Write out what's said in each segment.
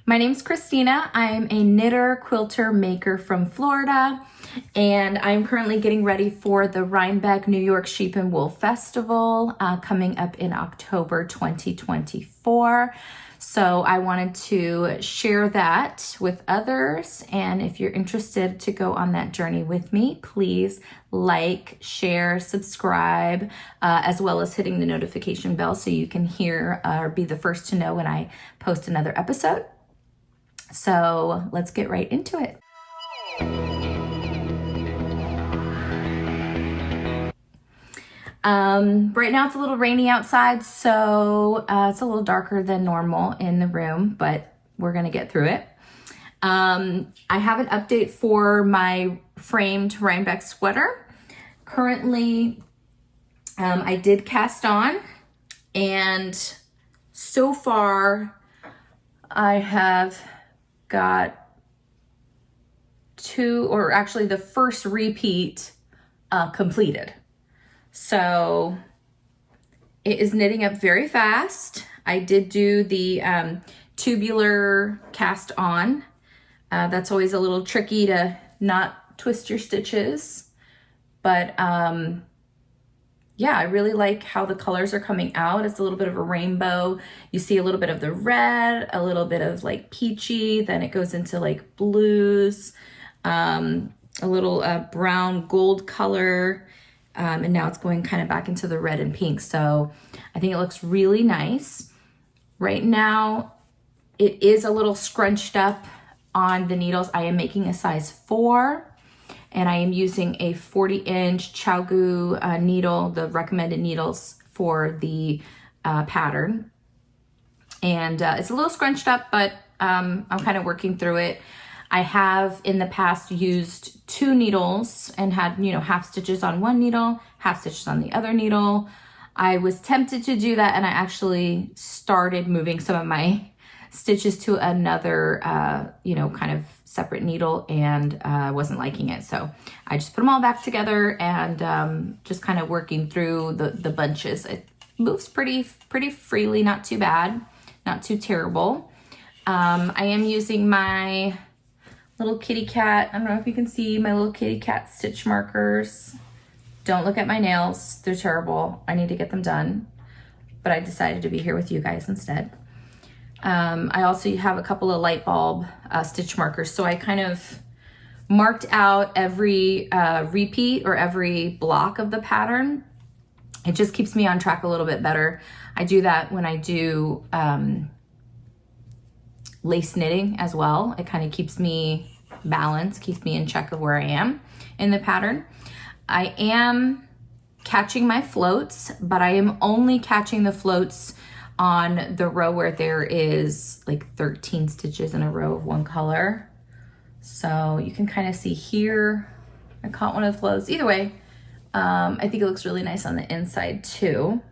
My name's Christina. I'm a knitter, quilter, maker from Florida, and I'm currently getting ready for the Rhinebeck, New York Sheep and Wool Festival coming up in October 2024. So I wanted to share that with others, and if you're interested to go on that journey with me, please like, share, subscribe, as well as hitting the notification bell so you can hear or be the first to know when I post another episode. So let's get right into it. Right now it's a little rainy outside, so it's a little darker than normal in the room, but we're gonna get through it. I have an update for my framed Rhinebeck sweater. Currently, I did cast on, and so far I have got the first repeat completed. So it is knitting up very fast. I did do the tubular cast on. That's always a little tricky to not twist your stitches. But yeah, I really like how the colors are coming out. It's a little bit of a rainbow. You see a little bit of the red, a little bit of like peachy, then it goes into like blues, a little brown gold color. And now it's going kind of back into the red and pink. So I think it looks really nice. Right now, it is a little scrunched up on the needles. I am making a size 4, and I am using a 40-inch Chow needle, the recommended needles for the pattern. And it's a little scrunched up, but I'm kind of working through it. I have in the past used 2 needles and had, half stitches on one needle, half stitches on the other needle. I was tempted to do that, and I actually started moving some of my stitches to another, kind of separate needle, and wasn't liking it. So I just put them all back together and just kind of working through the bunches. It moves pretty freely, not too bad, not too terrible. I am using my little kitty cat. I don't know if you can see my little kitty cat stitch markers. Don't look at my nails. They're terrible. I need to get them done. But I decided to be here with you guys instead. I also have a couple of light bulb stitch markers. So I kind of marked out every repeat or every block of the pattern. It just keeps me on track a little bit better. I do that when I do lace knitting as well. It kind of keeps me balanced, keeps me in check of where I am in the pattern. I am catching my floats, but I am only catching the floats on the row where there is like 13 stitches in a row of one color. So you can kind of see here, I caught one of the floats. Either way, I think it looks really nice on the inside too.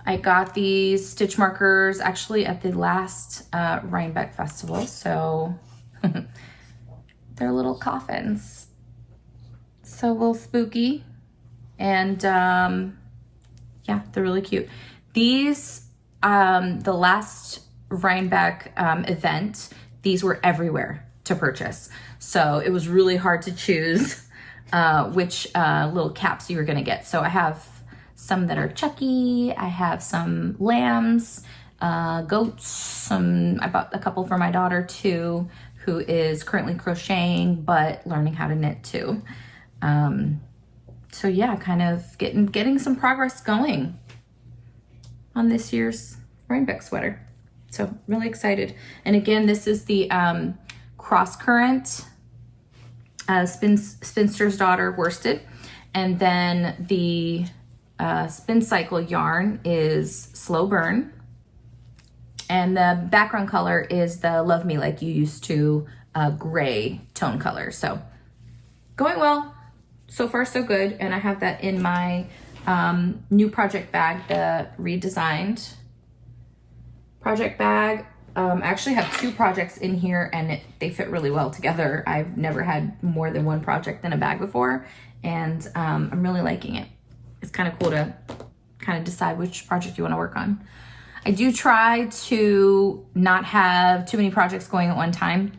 I got these stitch markers actually at the last Rhinebeck festival, so they're little coffins. So a little spooky, and yeah, they're really cute. These, the last Rhinebeck event, these were everywhere to purchase. So it was really hard to choose which little caps you were gonna get. So I have some that are Chucky, I have some lambs, goats, I bought a couple for my daughter too, who is currently crocheting, but learning how to knit too. So yeah, kind of getting some progress going on this year's Rhinebeck sweater. So really excited. And again, this is the cross current spinster's daughter worsted. And then the spin cycle yarn is slow burn, and the background color is the Love Me Like You Used To gray tone color. So going well, so far so good. And I have that in my new project bag, the redesigned project bag. I actually have 2 projects in here, and they fit really well together. I've never had more than 1 project in a bag before, and I'm really liking it. It's kind of cool to kind of decide which project you want to work on. I do try to not have too many projects going at one time.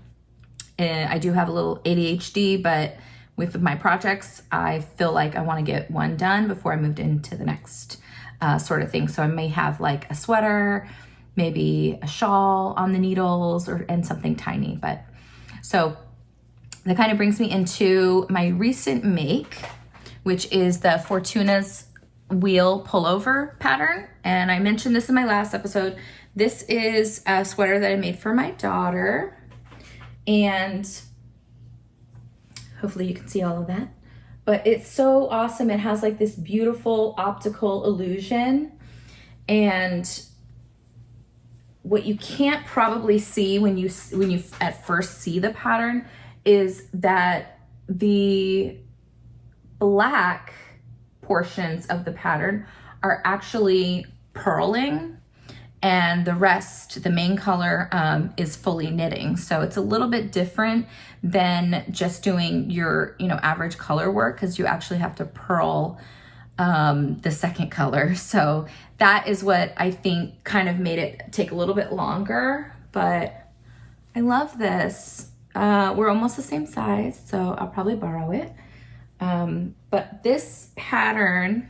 I do have a little ADHD, but with my projects, I feel like I want to get one done before I moved into the next sort of thing. So I may have like a sweater, maybe a shawl on the needles, and something tiny. But so that kind of brings me into my recent make, which is the Fortuna's wheel pullover pattern. And I mentioned this in my last episode. This is a sweater that I made for my daughter. And hopefully you can see all of that. But it's so awesome. It has like this beautiful optical illusion. And what you can't probably see when you at first see the pattern is that the black portions of the pattern are actually purling, and the rest, the main color, is fully knitting. So it's a little bit different than just doing your, average color work, because you actually have to purl the second color. So that is what I think kind of made it take a little bit longer, but I love this. We're almost the same size, so I'll probably borrow it. But this pattern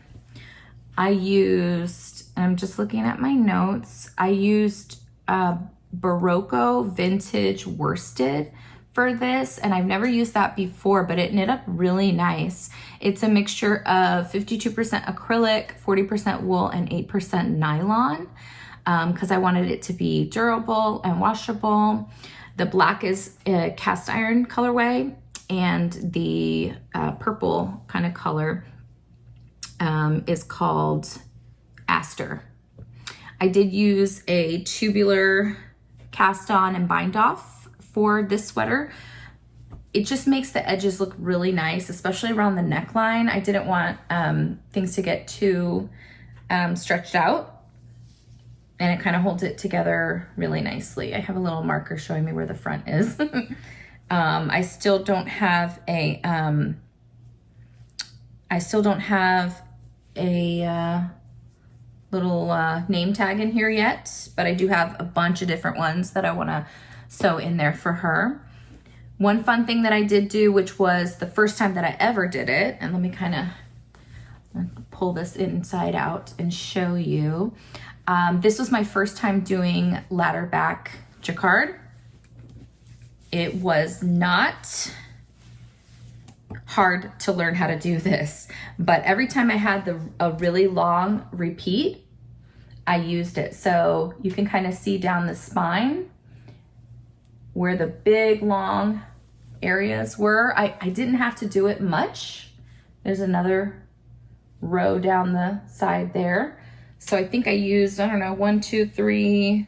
I used, I'm just looking at my notes, I used Barocco vintage worsted for this, and I've never used that before, but it knit up really nice. It's a mixture of 52% acrylic, 40% wool, and 8% nylon, because I wanted it to be durable and washable. The black is a cast iron colorway, and the purple kind of color is called Aster. I did use a tubular cast on and bind off for this sweater. It just makes the edges look really nice, especially around the neckline. I didn't want things to get too stretched out, and it kind of holds it together really nicely. I have a little marker showing me where the front is. I still don't have a little name tag in here yet, but I do have a bunch of different ones that I want to sew in there for her. One fun thing that I did do, which was the first time that I ever did it, and let me kind of pull this inside out and show you. This was my first time doing ladder back jacquard. It was not hard to learn how to do this, but every time I had a really long repeat, I used it. So you can kind of see down the spine where the big long areas were. I didn't have to do it much. There's another row down the side there. So I think I used, 1, 2, 3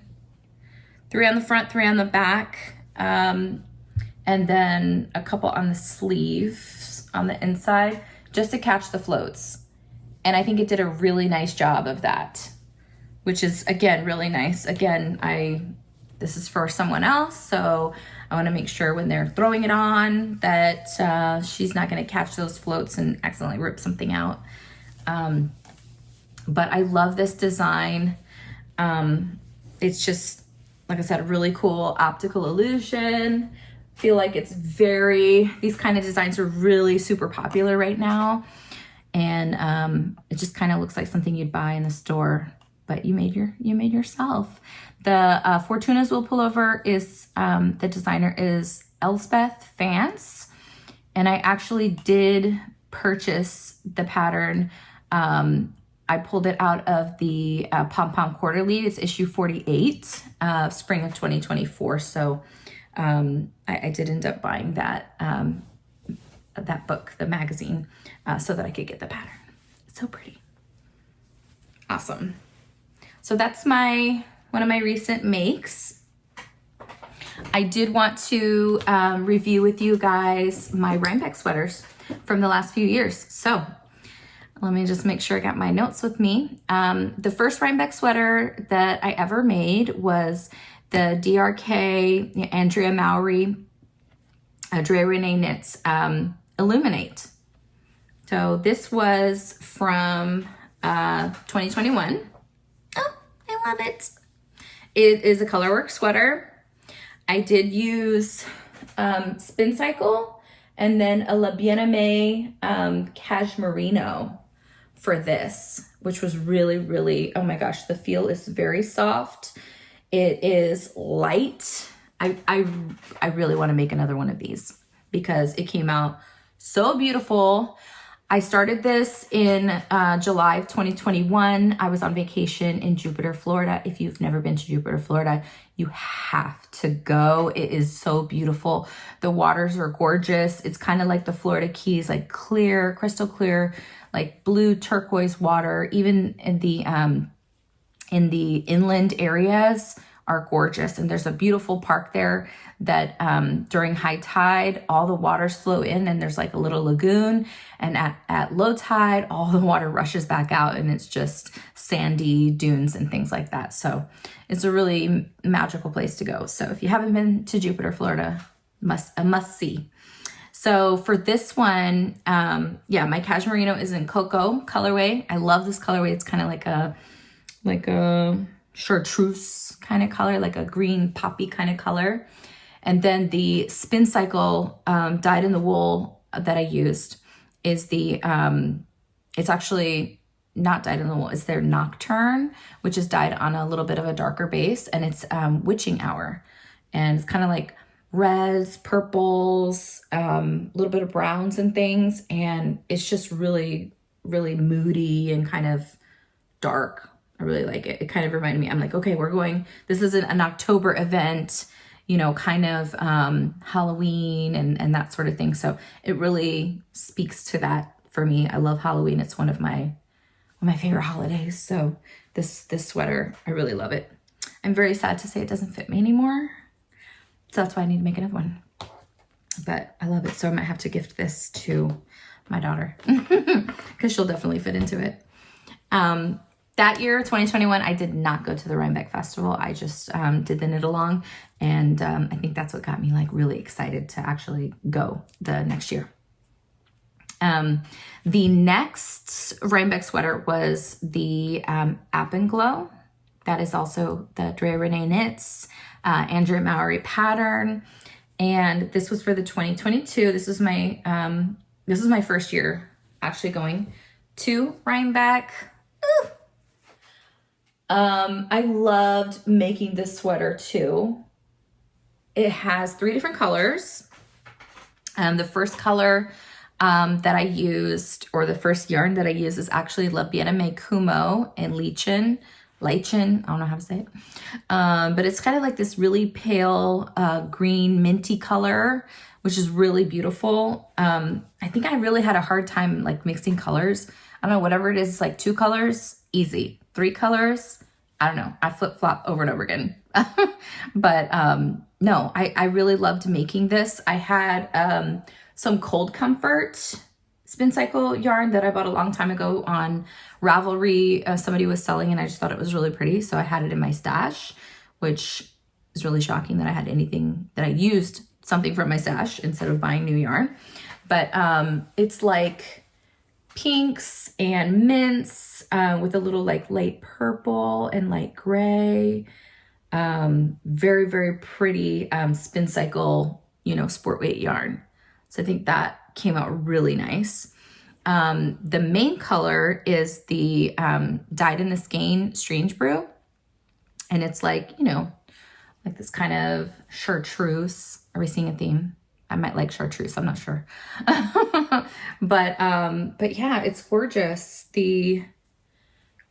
on the front, 3 on the back, and then a couple on the sleeves on the inside, just to catch the floats. And I think it did a really nice job of that, which is, again, really nice. Again, this is for someone else, so I want to make sure when they're throwing it on that she's not going to catch those floats and accidentally rip something out. But I love this design. It's just, like I said, a really cool optical illusion. Feel like it's these kind of designs are really super popular right now. And it just kind of looks like something you'd buy in the store, but you made yourself. The Fortuna's Will Pullover is, the designer is Elspeth Vance. And I actually did purchase the pattern. I pulled it out of the Pom Pom Quarterly. It's issue 48, spring of 2024. So I did end up buying that book, the magazine, so that I could get the pattern. It's so pretty. Awesome. So that's one of my recent makes. I did want to review with you guys my Rhinebeck sweaters from the last few years. So let me just make sure I got my notes with me. The first Rhinebeck sweater that I ever made was the DRK Andrea Mowry, Drea Renee Knits Illuminate. So this was from 2021. Oh, I love it. It is a colorwork sweater. I did use Spin Cycle and then a La Bien-Aimée Cashmerino for this, which was really, really, oh my gosh, the feel is very soft. It is light. I really want to make another one of these because it came out so beautiful. I started this in July of 2021. I was on vacation in Jupiter, Florida. If you've never been to Jupiter, Florida, you have to go. It is so beautiful. The waters are gorgeous. It's kind of like the Florida Keys, like clear, crystal clear, like blue turquoise water. Even in the inland areas are gorgeous. And there's a beautiful park there that during high tide, all the waters flow in and there's like a little lagoon. And at low tide, all the water rushes back out and it's just sandy dunes and things like that. So it's a really magical place to go. So if you haven't been to Jupiter, Florida, a must see. So for this one, yeah, my Cashmerino is in Cocoa colorway. I love this colorway. It's kind of like a chartreuse kind of color, like a green poppy kind of color. And then the Spin Cycle dyed in the wool that I used is the, it's actually not dyed in the wool, it's their Nocturne, which is dyed on a little bit of a darker base, and it's Witching Hour. And it's kind of like reds, purples, a little bit of browns and things. And it's just really, really moody and kind of dark. I really like it. It kind of reminded me, I'm like, okay, this is an October event, you know, kind of Halloween and that sort of thing. So it really speaks to that for me. I love Halloween. It's one of my favorite holidays. So this sweater, I really love it. I'm very sad to say it doesn't fit me anymore. So that's why I need to make another one. But I love it. So I might have to gift this to my daughter because she'll definitely fit into it. That year, 2021, I did not go to the Rhinebeck Festival. I just did the knit along. And I think that's what got me like really excited to actually go the next year. The next Rhinebeck sweater was the App and Glow. That is also the Drea Renee Knits, Andrea Mowry pattern. And this was for the 2022. This is my first year actually going to Rhinebeck. Ooh. I loved making this sweater too. It has 3 different colors. The first color that I used, or the first yarn that I used, is actually La Bien-Aimée Kumo and Lichen. I don't know how to say it. But it's kind of like this really pale green minty color, which is really beautiful. I think I really had a hard time like mixing colors. I don't know, whatever it is, it's like 2 colors, easy. 3 colors, I don't know. I flip-flop over and over again. But no, I really loved making this. I had some Cold Comfort Spin Cycle yarn that I bought a long time ago on Ravelry. Somebody was selling and I just thought it was really pretty. So I had it in my stash, which is really shocking that I had anything that I used something from my stash instead of buying new yarn. But it's like pinks and mints with a little like light purple and light gray. Very, very pretty Spin Cycle, you know, sport weight yarn. So I think that came out really nice. The main color is the Dyed in the Skein Strange Brew. And it's like, you know, like this kind of chartreuse. Are we seeing a theme? I might like chartreuse, I'm not sure. But yeah, it's gorgeous. The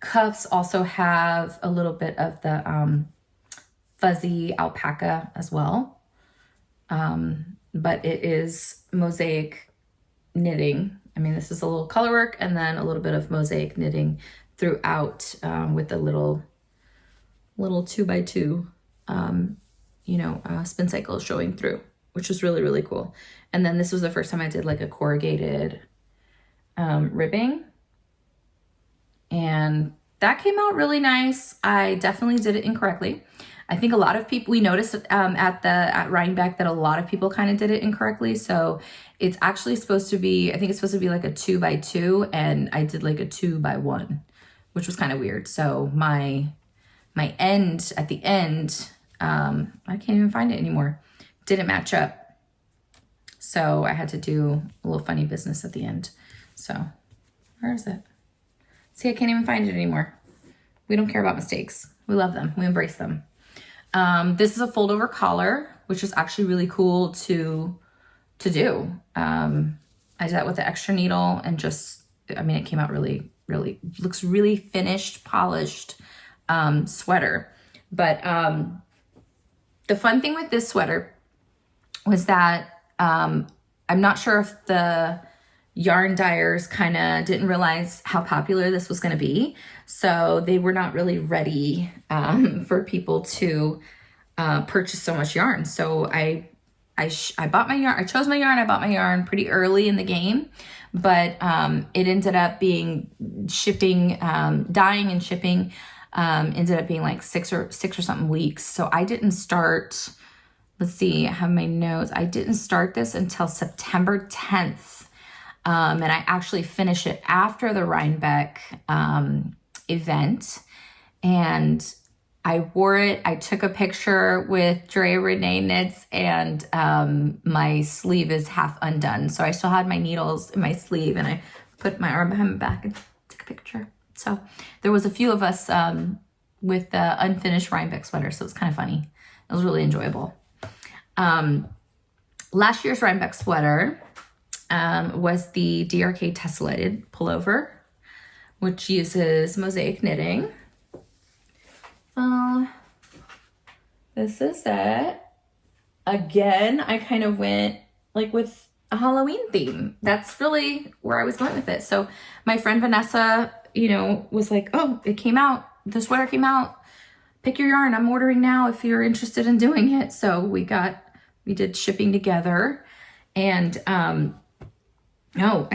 cuffs also have a little bit of the fuzzy alpaca as well. But it is mosaic knitting. I mean, this is a little color work and then a little bit of mosaic knitting throughout with a little 2x2, you know, spin cycle showing through, which was really, really cool. And then this was the first time I did like a corrugated ribbing. And that came out really nice. I definitely did it incorrectly. I think a lot of people, we noticed at Rhinebeck that a lot of people kind of did it incorrectly. So it's actually supposed to be, I think it's supposed to be like a 2x2 and I did like a 2x1, which was kind of weird. So my my end at the end, I can't even find it anymore, didn't match up. So I had to do a little funny business at the end. So where is it? See, I can't even find it anymore. We don't care about mistakes. We love them. We embrace them. This is a fold over collar, which is actually really cool to do. I did that with the extra needle and just, I mean, it came out really, looks really finished, polished sweater. But the fun thing with this sweater was that I'm not sure if the yarn dyers kind of didn't realize how popular this was going to be. So they were not really ready for people to purchase so much yarn. So I bought my yarn, I chose my yarn, I bought my yarn pretty early in the game, but it ended up being shipping, dyeing and shipping ended up being like six or something weeks. So I didn't start, let's see, I have my notes. I didn't start this until September 10th. And I actually finished it after the Rhinebeck event. And I wore it. I took a picture with Drea Renee Knits, and my sleeve is half undone. So I still had my needles in my sleeve, and I put my arm behind my back and took a picture. So there was a few of us with the unfinished Rhinebeck sweater. So it was kind of funny. It was really enjoyable. Last year's Rhinebeck sweater was the DRK tessellated pullover, which uses mosaic knitting. This is it. Again, I kind of went like with a Halloween theme. That's really where I was going with it. So my friend Vanessa, was like, oh, it came out. The sweater came out. Pick your yarn. I'm ordering now if you're interested in doing it. So we did shipping together, and I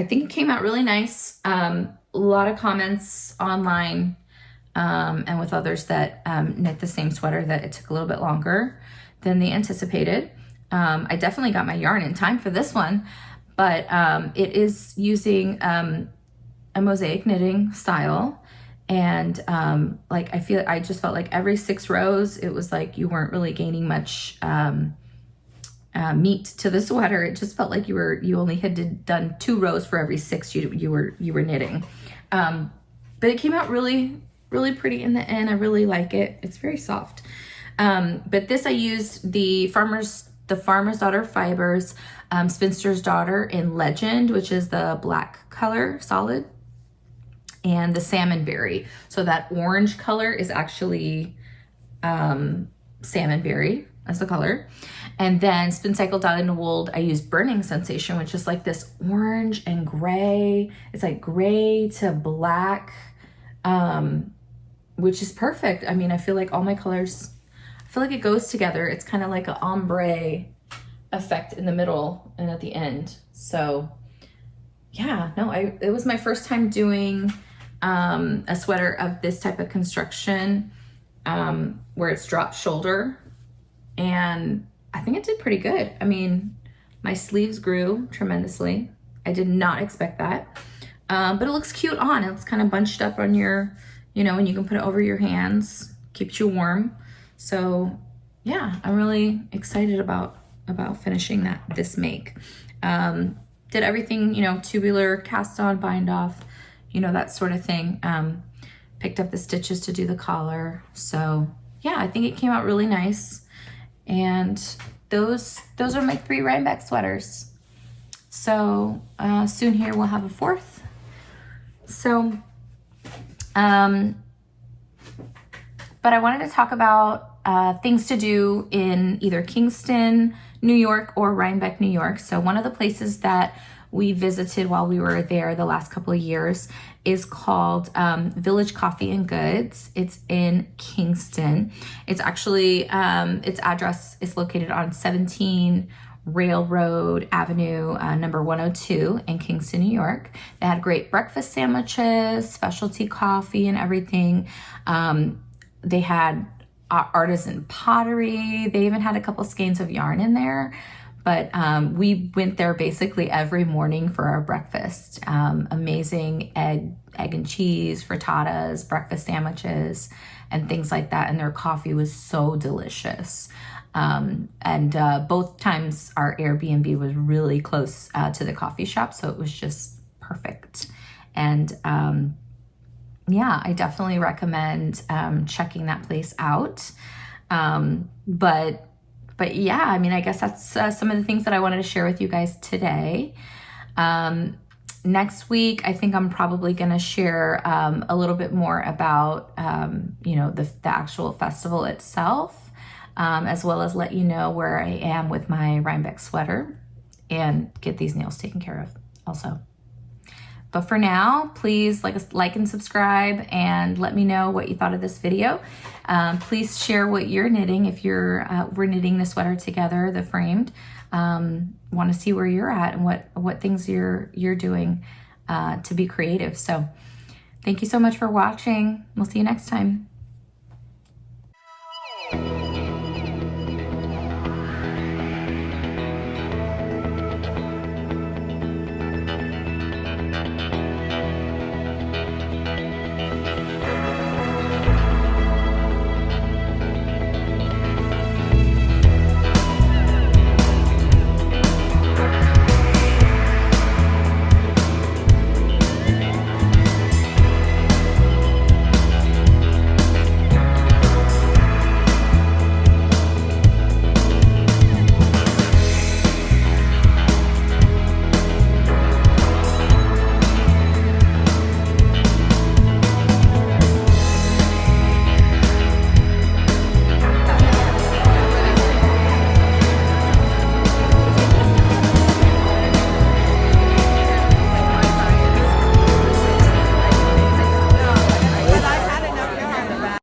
think it came out really nice. A lot of comments online and with others that knit the same sweater that it took a little bit longer than they anticipated. I definitely got my yarn in time for this one, but it is using a mosaic knitting style. And I just felt like every 6 rows, it was like you weren't really gaining much meat to the sweater. It just felt like you only had done 2 rows for every 6 you were knitting. But it came out really, really pretty in the end. I really like it. It's very soft. But this, I used the Farmer's Daughter Fibers, Spinster's Daughter in Legend, which is the black color solid, and the Salmon Berry. So that orange color is actually Salmon Berry as the color. And then Spin Cycle Dyed in Wool, I use Burning Sensation, which is like this orange and gray. It's like gray to black, which is perfect. I mean, I feel like all my colors, I feel like it goes together. It's kind of like an ombre effect in the middle and at the end. So yeah, no, it was my first time doing a sweater of this type of construction, where it's drop shoulder, and I think it did pretty good. I mean, my sleeves grew tremendously. I did not expect that, but it looks cute on. It's kind of bunched up on your, and you can put it over your hands, keeps you warm. So yeah, I'm really excited about finishing this make. Did everything, tubular, cast on, bind off, that sort of thing. Picked up the stitches to do the collar. So yeah, I think it came out really nice. And those are my 3 Rhinebeck sweaters. So soon here we'll have a 4th. So, but I wanted to talk about things to do in either Kingston, New York, or Rhinebeck, New York. So one of the places that we visited while we were there the last couple of years is called Village Coffee and Goods. It's in Kingston. It's actually, its address is located on 17 Railroad Avenue, number 102 in Kingston, New York. They had great breakfast sandwiches, specialty coffee and everything. They had artisan pottery. They even had a couple skeins of yarn in there. But we went there basically every morning for our breakfast. Amazing egg and cheese, frittatas, breakfast sandwiches. and things like that. And their coffee was so delicious. Both times our Airbnb was really close to the coffee shop, so it was just perfect. And yeah, I definitely recommend checking that place out. But yeah, I mean, I guess that's some of the things that I wanted to share with you guys today. Next week, I think I'm probably going to share a little bit more about, you know, the actual festival itself, as well as let you know where I am with my Rhinebeck sweater and get these nails taken care of also. But for now, please like and subscribe and let me know what you thought of this video. Please share what you're knitting if we're knitting the sweater together, the framed. Want to see where you're at and what things you're doing to be creative. So thank you so much for watching. We'll see you next time.